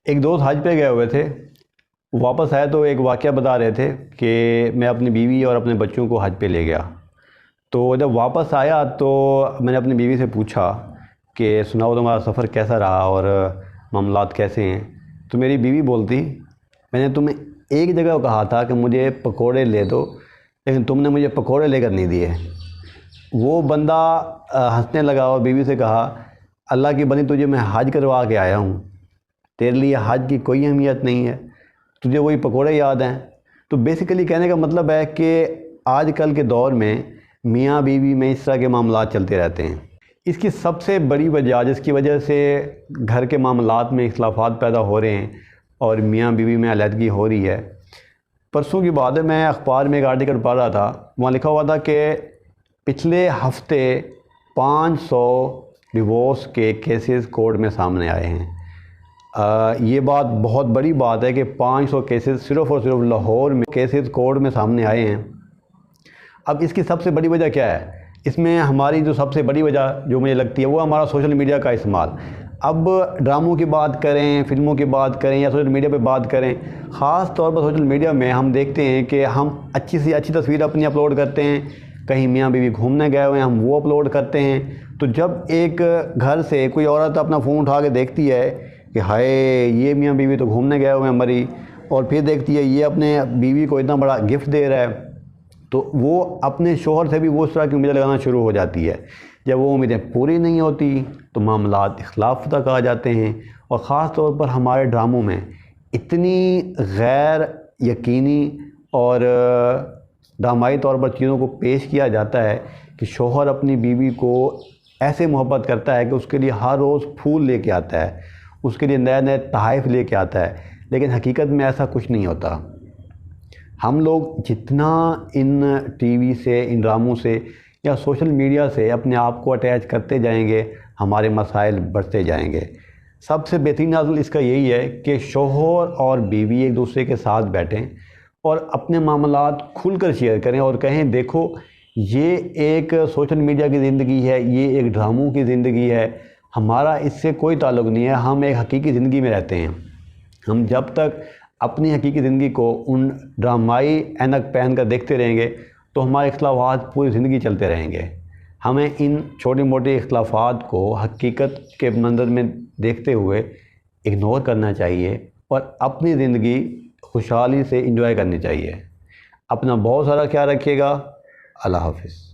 ایک دوست حج پہ گئے ہوئے تھے، واپس آئے تو ایک واقعہ بتا رہے تھے کہ میں اپنی بیوی اور اپنے بچوں کو حج پہ لے گیا۔ تو جب واپس آیا تو میں نے اپنی بیوی سے پوچھا کہ سناؤ تمہارا سفر کیسا رہا اور معاملات کیسے ہیں؟ تو میری بیوی بولتی، میں نے تمہیں ایک جگہ کہا تھا کہ مجھے پکوڑے لے دو، لیکن تم نے مجھے پکوڑے لے کر نہیں دیے۔ وہ بندہ ہنسنے لگا اور بیوی سے کہا، اللہ کی بنی تجھے میں حج کروا کے آیا ہوں، تیرے لیے حج کی کوئی اہمیت نہیں ہے، تجھے وہی پکوڑے یاد ہیں۔ تو بیسیکلی کہنے کا مطلب ہے کہ آج کل کے دور میں میاں بیوی میں اس طرح کے معاملات چلتے رہتے ہیں۔ اس کی سب سے بڑی وجہ جس کی وجہ سے گھر کے معاملات میں اختلافات پیدا ہو رہے ہیں اور میاں بیوی میں علیحدگی ہو رہی ہے، پرسوں کی بات ہے، میں اخبار میں ایک آرٹیکل پڑھ رہا تھا، وہاں لکھا ہوا تھا کہ پچھلے ہفتے 500 ڈیورس کے کیسز کورٹ میں سامنے آئے ہیں۔ یہ بات بہت بڑی بات ہے کہ 500 کیسز صرف اور صرف لاہور میں کیسز کورٹ میں سامنے آئے ہیں۔ اب اس کی سب سے بڑی وجہ کیا ہے؟ اس میں ہماری جو سب سے بڑی وجہ جو مجھے لگتی ہے وہ ہمارا سوشل میڈیا کا استعمال۔ اب ڈراموں کی بات کریں، فلموں کی بات کریں یا سوشل میڈیا پہ بات کریں، خاص طور پر سوشل میڈیا میں ہم دیکھتے ہیں کہ ہم اچھی سے اچھی تصویر اپنی اپلوڈ کرتے ہیں، کہیں میاں بیوی گھومنے گئے ہوئے ہیں ہم وہ اپلوڈ کرتے ہیں۔ تو جب ایک گھر سے کوئی عورت اپنا فون اٹھا کے دیکھتی ہے کہ ہائے یہ میاں بیوی تو گھومنے گئے ہوئے ہیں مری، اور پھر دیکھتی ہے یہ اپنے بیوی کو اتنا بڑا گفٹ دے رہا ہے، تو وہ اپنے شوہر سے بھی وہ اس طرح کی امیدیں لگانا شروع ہو جاتی ہے۔ جب وہ امیدیں پوری نہیں ہوتی تو معاملات اختلاف تک آ جاتے ہیں، اور خاص طور پر ہمارے ڈراموں میں اتنی غیر یقینی اور ڈرامائی طور پر چیزوں کو پیش کیا جاتا ہے کہ شوہر اپنی بیوی کو ایسے محبت کرتا ہے کہ اس کے لیے ہر روز پھول لے کے آتا ہے، اس کے لیے نئے نئے تحائف لے کے آتا ہے، لیکن حقیقت میں ایسا کچھ نہیں ہوتا۔ ہم لوگ جتنا ان ٹی وی سے، ان ڈراموں سے یا سوشل میڈیا سے اپنے آپ کو اٹیچ کرتے جائیں گے، ہمارے مسائل بڑھتے جائیں گے۔ سب سے بہترین حل اس کا یہی ہے کہ شوہر اور بیوی ایک دوسرے کے ساتھ بیٹھیں اور اپنے معاملات کھل کر شیئر کریں اور کہیں دیکھو یہ ایک سوشل میڈیا کی زندگی ہے، یہ ایک ڈراموں کی زندگی ہے، ہمارا اس سے کوئی تعلق نہیں ہے، ہم ایک حقیقی زندگی میں رہتے ہیں۔ ہم جب تک اپنی حقیقی زندگی کو ان ڈرامائی اینک پہن کر دیکھتے رہیں گے تو ہمارے اختلافات پوری زندگی چلتے رہیں گے۔ ہمیں ان چھوٹی موٹی اختلافات کو حقیقت کے منظر میں دیکھتے ہوئے اگنور کرنا چاہیے اور اپنی زندگی خوشحالی سے انجوائے کرنی چاہیے۔ اپنا بہت سارا خیال رکھیے گا۔ اللہ حافظ۔